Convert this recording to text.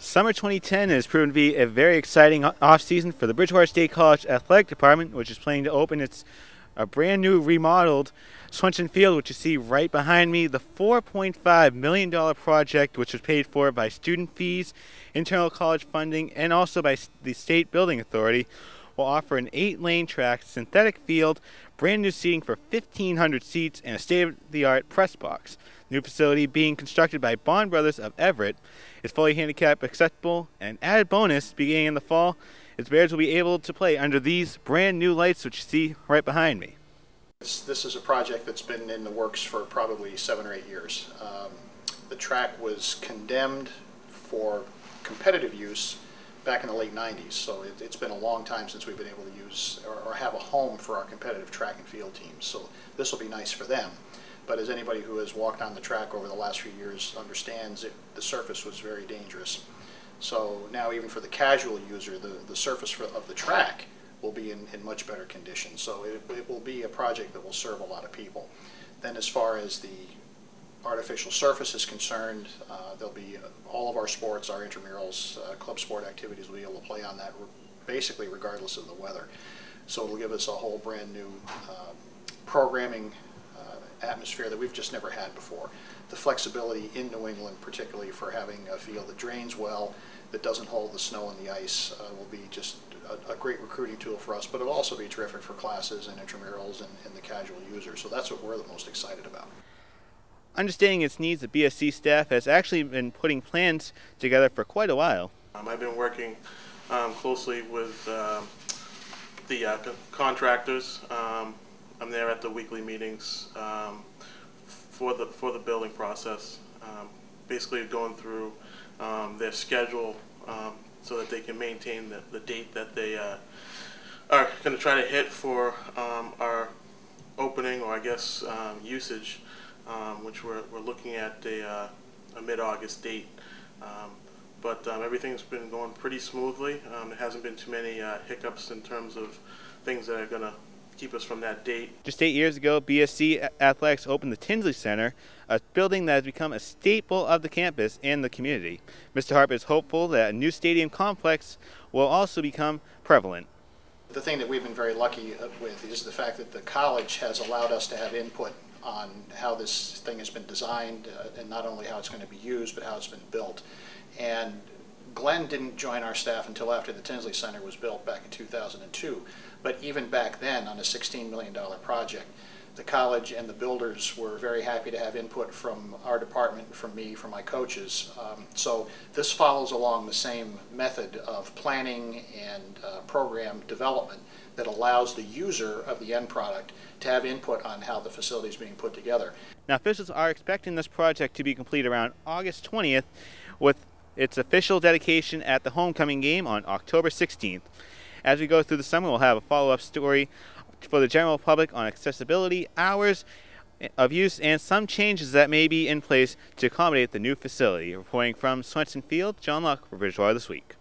Summer 2010 has proven to be a very exciting off-season for the Bridgewater State College Athletic Department, which is planning to open its brand new remodeled Swenson Field, which you see right behind me. The $4.5 million project, which was paid for by student fees, internal college funding, and also by the State Building Authority, will offer an 8-lane track synthetic field, brand new seating for 1,500 seats, and a state-of-the-art press box. The new facility, being constructed by Bond Brothers of Everett, is fully handicap accessible, and an added bonus beginning in the fall is Bears will be able to play under these brand new lights, which you see right behind me. This is a project that's been in the works for probably 7 or 8 years. The track was condemned for competitive use back in the late 90s, so it's been a long time since we've been able to use or have a home for our competitive track and field teams, so this will be nice for them. But as anybody who has walked on the track over the last few years understands, the surface was very dangerous. So now even for the casual user, the surface of the track will be in much better condition. So it will be a project that will serve a lot of people. Then as far as the artificial surface is concerned, there'll be all of our sports, our intramurals, club sport activities will be able to play on that basically regardless of the weather. So it'll give us a whole brand new programming atmosphere that we've just never had before. The flexibility in New England, particularly for having a field that drains well, that doesn't hold the snow and the ice, will be just a great recruiting tool for us, but it'll also be terrific for classes and intramurals and the casual user. So that's what we're the most excited about. Understanding its needs, the BSC staff has actually been putting plans together for quite a while. I've been working closely with the contractors. I'm there at the weekly meetings for the building process, basically going through their schedule so that they can maintain the date that they are going to try to hit for our opening, or I guess usage, which we're looking at a mid-August date. But everything's been going pretty smoothly. There hasn't been too many hiccups in terms of things that are going to keep us from that date. Just 8 years ago, BSC Athletics opened the Tinsley Center, a building that has become a staple of the campus and the community. Mr. Harp is hopeful that a new stadium complex will also become prevalent. The thing that we've been very lucky with is the fact that the college has allowed us to have input on how this thing has been designed, and not only how it's going to be used, but how it's been built. And Glenn didn't join our staff until after the Tinsley Center was built back in 2002. But even back then, on a $16 million project, the college and the builders were very happy to have input from our department, from me, from my coaches. So this follows along the same method of planning and program development that allows the user of the end product to have input on how the facility is being put together. Now, officials are expecting this project to be complete around August 20th, with its official dedication at the homecoming game on October 16th. As we go through the summer, we'll have a follow-up story for the general public on accessibility, hours of use, and some changes that may be in place to accommodate the new facility. Reporting from Swenson Field, John Luck for Bridgewater This Week.